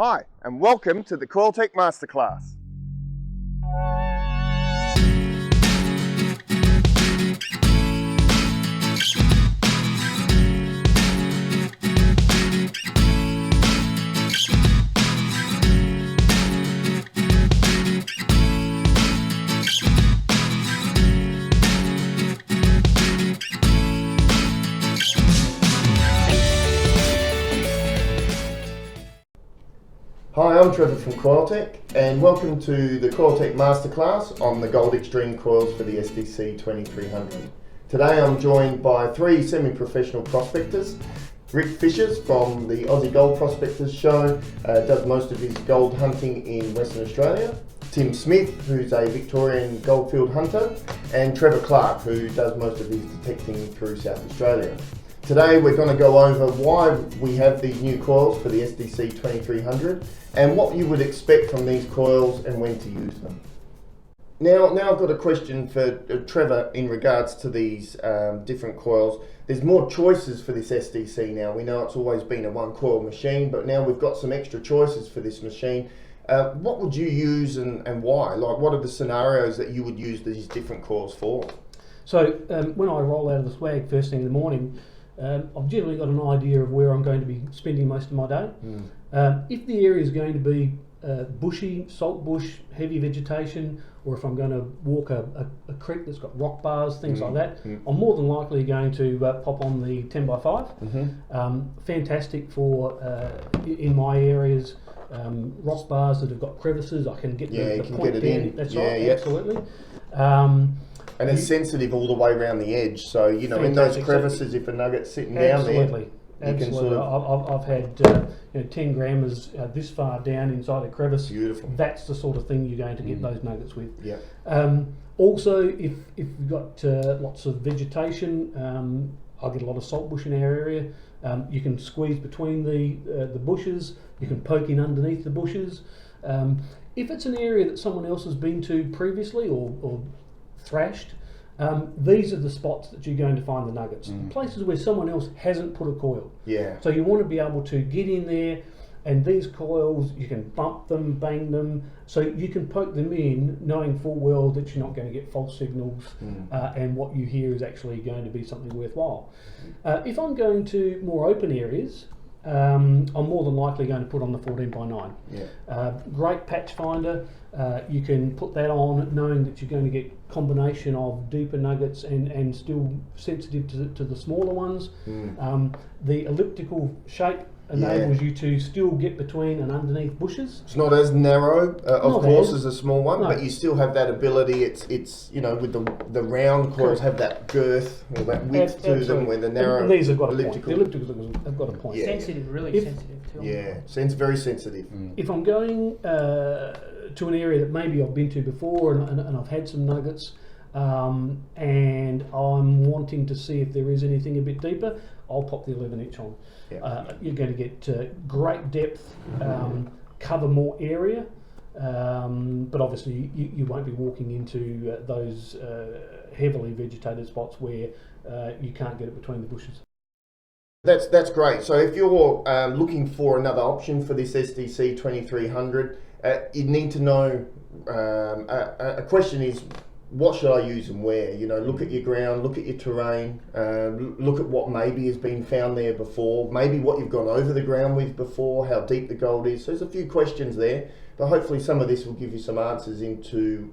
Hi, and welcome to the Coiltek Masterclass. Hi, I'm Trevor from Coiltek, and welcome to the Coiltek Masterclass on the Gold Extreme coils for the SDC 2300. Today I'm joined by three semi-professional prospectors. Rick Fishers from the Aussie Gold Prospectors Show, does most of his gold hunting in Western Australia. Tim Smith, who's a Victorian goldfield hunter, and Trevor Clark, who does most of his detecting through South Australia. Today we're going to go over why we have these new coils for the SDC 2300 and what you would expect from these coils and when to use them. Now I've got a question for Trevor in regards to these different coils. There's more choices for this SDC now. We know it's always been a one coil machine, but now we've got some extra choices for this machine. What would you use and why? Like, what are the scenarios that you would use these different coils for? So when I roll out of the swag first thing in the morning, I've generally got an idea of where I'm going to be spending most of my day. If the area is going to be bushy, salt bush, heavy vegetation, or if I'm going to walk a creek that's got rock bars, things like that, I'm more than likely going to pop on the 10x5. Fantastic for, in my areas, rock bars that have got crevices. I can get the point down. In. That's right, absolutely. And it's sensitive all the way around the edge, so you know, in those crevices, if a nugget's sitting down there, you can sort of... I've had 10 grammars this far down inside a crevice. Beautiful. That's the sort of thing you're going to get those nuggets with. Yeah. Also, if you've got lots of vegetation, I'll get a lot of salt bush in our area. You can squeeze between the bushes. You can poke in underneath the bushes. If it's an area that someone else has been to previously or thrashed, these are the spots that you're going to find the nuggets. Places where someone else hasn't put a coil. Yeah. So you want to be able to get in there, and these coils, you can bump them, bang them, so you can poke them in knowing full well that you're not going to get false signals, and what you hear is actually going to be something worthwhile. If I'm going to more open areas, I'm more than likely going to put on the 14x9. Yeah. Great patch finder. You can put that on knowing that you're going to get combination of deeper nuggets and still sensitive to the smaller ones. The elliptical shape enables you to still get between and underneath bushes. It's not as narrow, of course, as a small one, but you still have that ability. It's you know, with the round coils have that girth or that width to them, where the narrow and these have got elliptical. The ellipticals have got a point. Sensitive, really sensitive too. Yeah, very sensitive. If I'm going to an area that maybe I've been to before and I've had some nuggets, and I'm wanting to see if there is anything a bit deeper, I'll pop the 11-inch on. You're going to get great depth, cover more area, but obviously you won't be walking into those heavily vegetated spots where you can't get it between the bushes. That's great. So if you're looking for another option for this SDC 2300, you need to know, a question is, what should I use and where? You know, look at your ground, look at your terrain, look at what maybe has been found there before, maybe what you've gone over the ground with before, how deep the gold is. So there's a few questions there, but hopefully some of this will give you some answers into,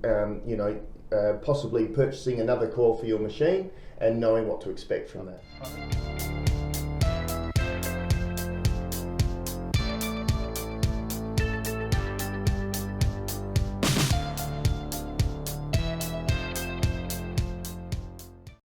possibly purchasing another coil for your machine and knowing what to expect from that.